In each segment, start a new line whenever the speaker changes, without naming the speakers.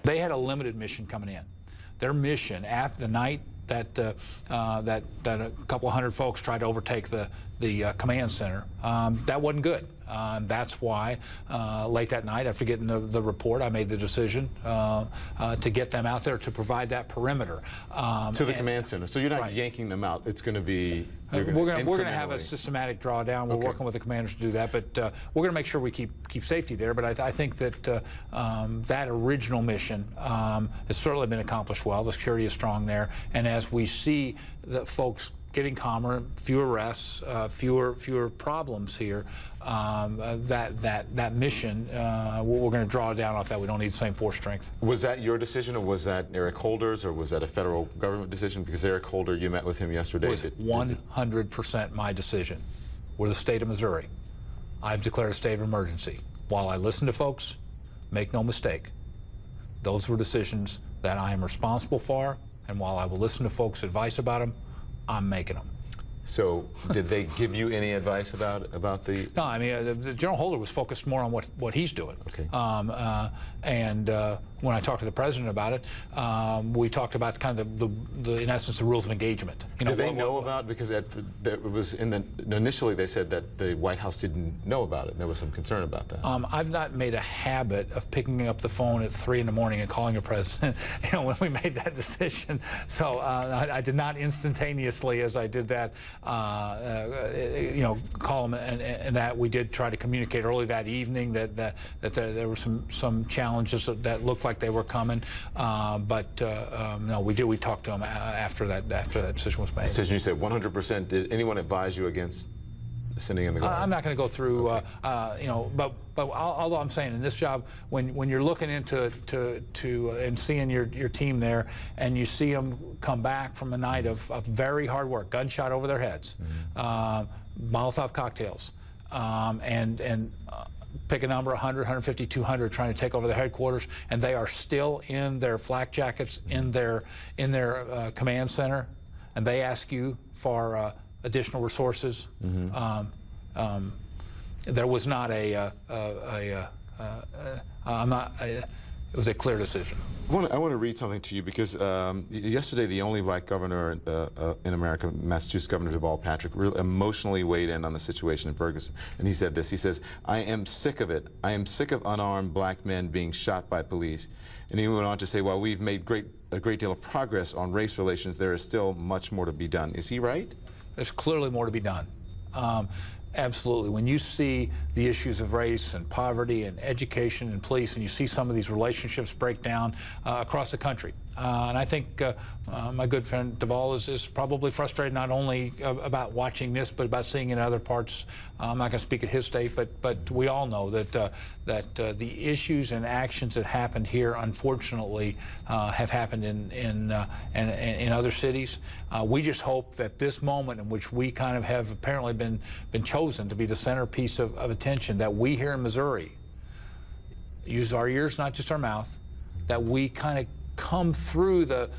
They had a limited mission coming in. Their mission after the night that that a couple of hundred folks tried to overtake the command center, that wasn't good. That's why late that night, after getting the report, I made the decision to get them out there to provide that perimeter.
To the command center. So you're not
right.
yanking them out. It's going to be...
We're going to have a systematic drawdown. We're working with the commanders to do that, but we're going to make sure we keep safety there. But I think that that original mission has certainly been accomplished well. The security is strong there, and as we see the folks getting calmer, fewer arrests, fewer problems here, that mission, we're going to draw down off that. We don't need the same force strength.
Was that your decision, or was that Eric Holder's, or was that a federal government decision? Because Eric Holder, you met with him yesterday.
It was 100% my decision. We're the state of Missouri. I've declared a state of emergency. While I listen to folks, make no mistake, those were decisions that I am responsible for, and while I will listen to folks' advice about them, I'm making them.
So, did they give you any advice about the?
No, I mean, the General Holder was focused more on what he's doing.
Okay.
And when I talked to the president about it, we talked about kind of the in essence, the rules of engagement. You know,
did they know about? Because it was initially they said that the White House didn't know about it. And there was some concern about that.
I've not made a habit of picking up the phone at 3 in the morning and calling the president. You know, when we made that decision. So I did not instantaneously, as I did that. You know, call him, and that we did try to communicate early that evening that there were some challenges that looked like they were coming, but no, we talked to him after that decision was made.
Decision, you said 100%. Did anyone advise you against sending in the guard?
I'm not going to go through, you know, but although I'm saying in this job, when you're looking into and seeing your team there, and you see them come back from a night of very hard work, gunshot over their heads, Molotov cocktails, and pick a number, 100, 150, 200, trying to take over the headquarters, and they are still in their flak jackets in their command center, and they ask you for additional resources. There was not it was a clear decision.
I want to read something to you because yesterday the only black governor in America, Massachusetts Governor Deval Patrick, really emotionally weighed in on the situation in Ferguson. And he said this, he says, "I am sick of it. I am sick of unarmed black men being shot by police." And he went on to say, while we've made a great deal of progress on race relations, there is still much more to be done. Is he right?
There's clearly more to be done. Absolutely. When you see the issues of race and poverty and education and police, and you see some of these relationships break down across the country, and I think my good friend Deval is probably frustrated not only about watching this, but about seeing it in other parts. I'm not going to speak at his state, but we all know that the issues and actions that happened here, unfortunately, have happened in other cities. We just hope that this moment in which we kind of have apparently been chosen to be the centerpiece of attention, that we here in Missouri use our ears, not just our mouth, that we kind of come through the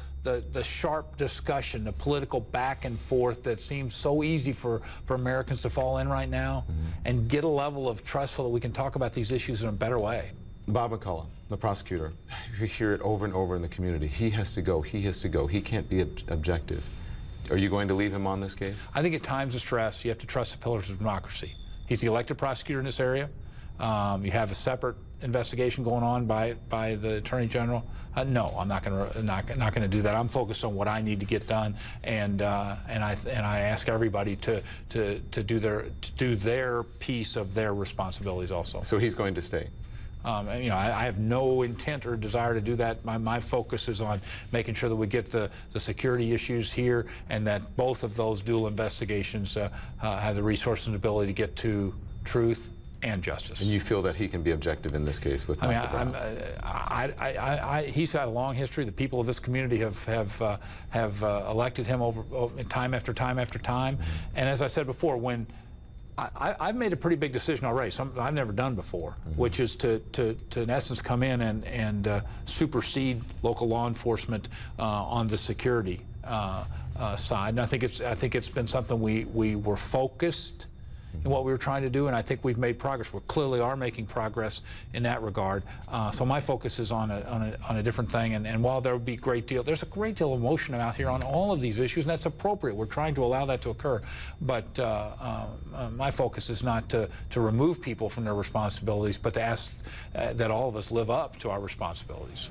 sharp discussion, the political back and forth that seems so easy for Americans to fall in right now, and get a level of trust so that we can talk about these issues in a better way.
Bob McCullough, the prosecutor, you hear it over and over in the community. He has to go. He has to go. He can't be objective. Are you going to leave him on this case?
I think at times of stress, you have to trust the pillars of democracy. He's the elected prosecutor in this area. You have a separate investigation going on by the Attorney General. No, I'm not going to do that. I'm focused on what I need to get done, and I ask everybody to do their piece of their responsibilities also.
So he's going to stay.
You know, I have no intent or desire to do that. My focus is on making sure that we get the security issues here, and that both of those dual investigations have the resources and ability to get to truth and justice.
And you feel that he can be objective in this case with Michael Brown?
He's got a long history. The people of this community have elected him over time after time after time. And as I said before, when I've made a pretty big decision already, something I've never done before, which is to in essence come in and supersede local law enforcement on the security side. And I think it's been something we were focused in what we were trying to do, and I think we've made progress. We clearly are making progress in that regard. So my focus is on a different thing, and while there will be there's a great deal of emotion out here on all of these issues, and that's appropriate. We're trying to allow that to occur, but my focus is not to remove people from their responsibilities, but to ask that all of us live up to our responsibilities.